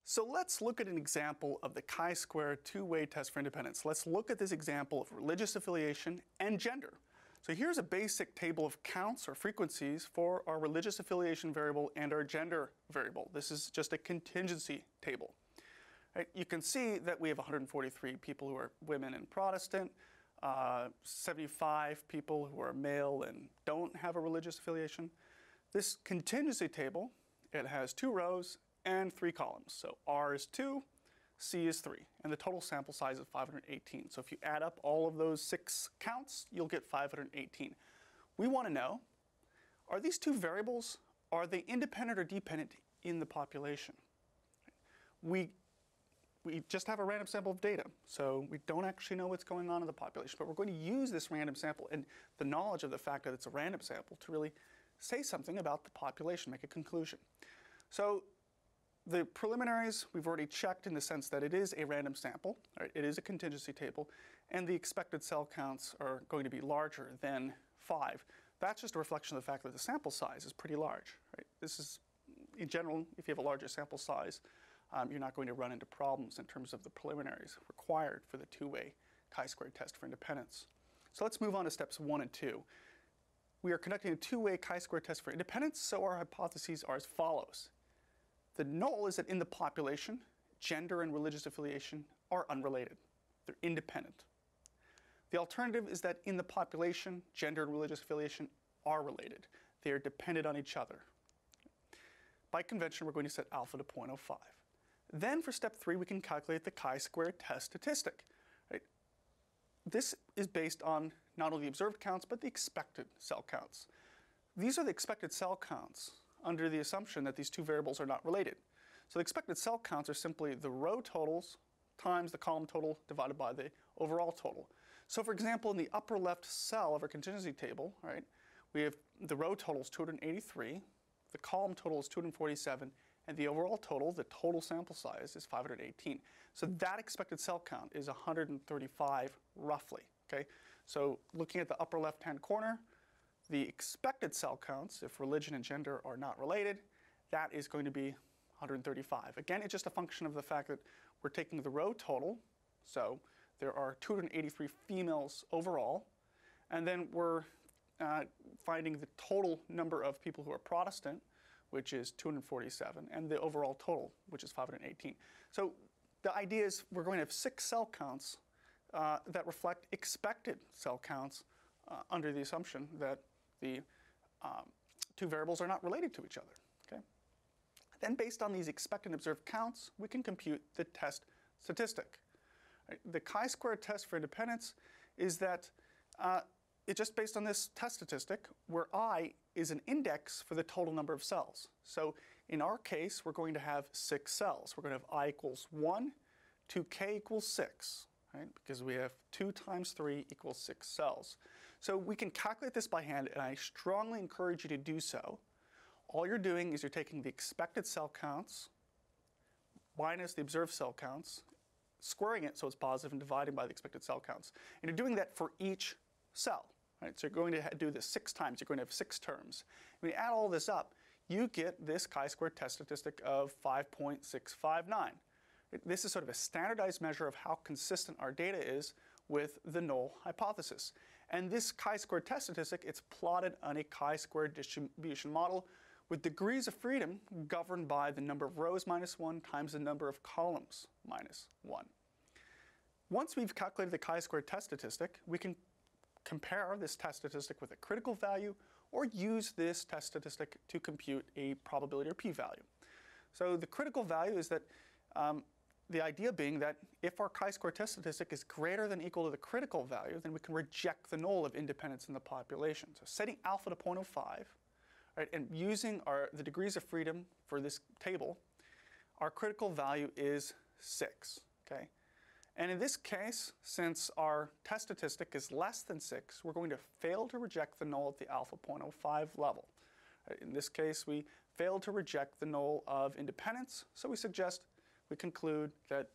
So let's look at an example of the chi-square two-way test for independence. Let's look at this example of religious affiliation and gender. So here's a basic table of counts or frequencies for our religious affiliation variable and our gender variable. This is just a contingency table. Right? You can see that we have 143 people who are women and Protestant, 75 people who are male and don't have a religious affiliation. This contingency table, it has 2 rows and 3 columns. So R is 2, C is 3, and the total sample size is 518. So if you add up all of those 6 counts, you'll get 518. We want to know, are these 2 variables, are they independent or dependent in the population? We just have a random sample of data, so we don't actually know what's going on in the population, but we're going to use this random sample and the knowledge of the fact that it's a random sample to really say something about the population, make a conclusion. So the preliminaries we've already checked in the sense that it is a random sample, right? It is a contingency table, and the expected cell counts are going to be larger than 5. That's just a reflection of the fact that the sample size is pretty large, right? This is, in general, if you have a larger sample size, you're not going to run into problems in terms of the preliminaries required for the two-way chi-square test for independence. So let's move on to steps 1 and 2. We are conducting a two-way chi-square test for independence, so our hypotheses are as follows. The null is that in the population, gender and religious affiliation are unrelated. They're independent. The alternative is that in the population, gender and religious affiliation are related. They are dependent on each other. By convention, we're going to set alpha to 0.05. Then for step 3, we can calculate the chi-square test statistic. Right? This is based on not only the observed counts, but the expected cell counts. These are the expected cell counts under the assumption that these 2 variables are not related. So the expected cell counts are simply the row totals times the column total divided by the overall total. So for example, in the upper left cell of our contingency table, right, we have the row total is 283, the column total is 247, and the overall total, the total sample size, is 518. So that expected cell count is 135 roughly. Okay? So looking at the upper left-hand corner, the expected cell counts, if religion and gender are not related, that is going to be 135. Again, it's just a function of the fact that we're taking the row total, so there are 283 females overall, and then we're finding the total number of people who are Protestant, which is 247, and the overall total, which is 518. So the idea is we're going to have 6 cell counts that reflect expected cell counts under the assumption that the 2 variables are not related to each other. Okay? Then based on these expected observed counts, we can compute the test statistic. Right? The chi-square test for independence is that it's just based on this test statistic where I is an index for the total number of cells. So in our case, we're going to have 6 cells. We're going to have I equals 1 to k equals 6. Right? Because we have 2 times 3 equals 6 cells. So we can calculate this by hand, and I strongly encourage you to do so. All you're doing is you're taking the expected cell counts minus the observed cell counts, squaring it so it's positive, and dividing by the expected cell counts. And you're doing that for each cell. Right? So you're going to do this 6 times. You're going to have 6 terms. When you add all this up, you get this chi-square test statistic of 5.659. This is sort of a standardized measure of how consistent our data is with the null hypothesis. And this chi-square test statistic, it's plotted on a chi-square distribution model with degrees of freedom governed by the number of rows minus 1 times the number of columns minus 1. Once we've calculated the chi-square test statistic, we can compare this test statistic with a critical value or use this test statistic to compute a probability or p-value. So the critical value is that the idea being that if our chi-square test statistic is greater than or equal to the critical value, then we can reject the null of independence in the population. So setting alpha to 0.05, right, and using the degrees of freedom for this table, our critical value is 6. Okay? And in this case, since our test statistic is less than 6, we're going to fail to reject the null at the alpha 0.05 level. Right? In this case, we failed to reject the null of independence, so we conclude that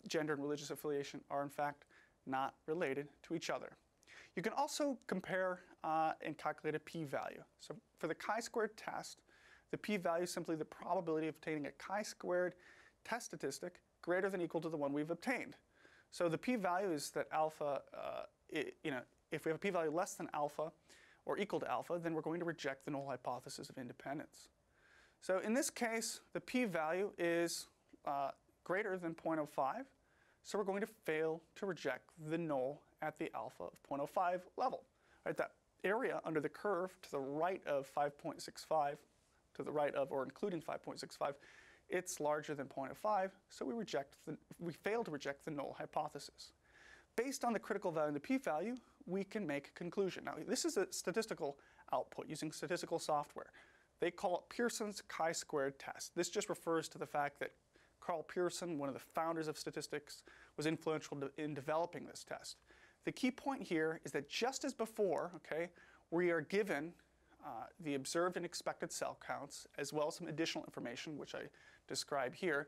gender and religious affiliation are in fact not related to each other. You can also compare and calculate a p-value. So for the chi-squared test, the p-value is simply the probability of obtaining a chi-squared test statistic greater than or equal to the one we've obtained. So the p-value is that alpha, if we have a p-value less than alpha or equal to alpha, then we're going to reject the null hypothesis of independence. So in this case, the p-value is greater than 0.05, so we're going to fail to reject the null at the alpha of 0.05 level. Right, that area under the curve to the right of 5.65, to the right of or including 5.65, it's larger than 0.05, so we fail to reject the null hypothesis. Based on the critical value of the p-value, we can make a conclusion. Now, this is a statistical output using statistical software. They call it Pearsons chi-squared test. This just refers to the fact that Carl Pearson, one of the founders of statistics, was influential in developing this test. The key point here is that just as before, okay, we are given the observed and expected cell counts, as well as some additional information, which I describe here.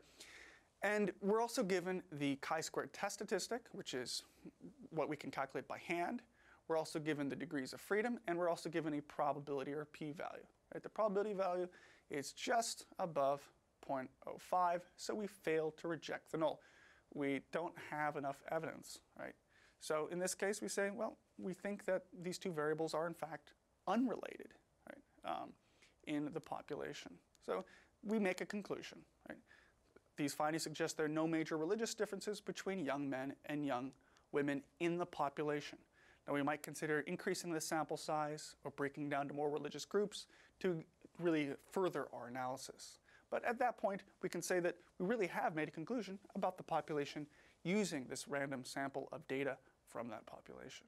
And we're also given the chi-squared test statistic, which is what we can calculate by hand. We're also given the degrees of freedom, and we're also given a probability or p-value. Right? The probability value is just above 0.05, so we fail to reject the null. We don't have enough evidence, right? So in this case, we say, well, we think that these two variables are in fact unrelated, right, in the population. So we make a conclusion, right? These findings suggest there are no major religious differences between young men and young women in the population. Now, we might consider increasing the sample size or breaking down to more religious groups to really further our analysis. But at that point, we can say that we really have made a conclusion about the population using this random sample of data from that population.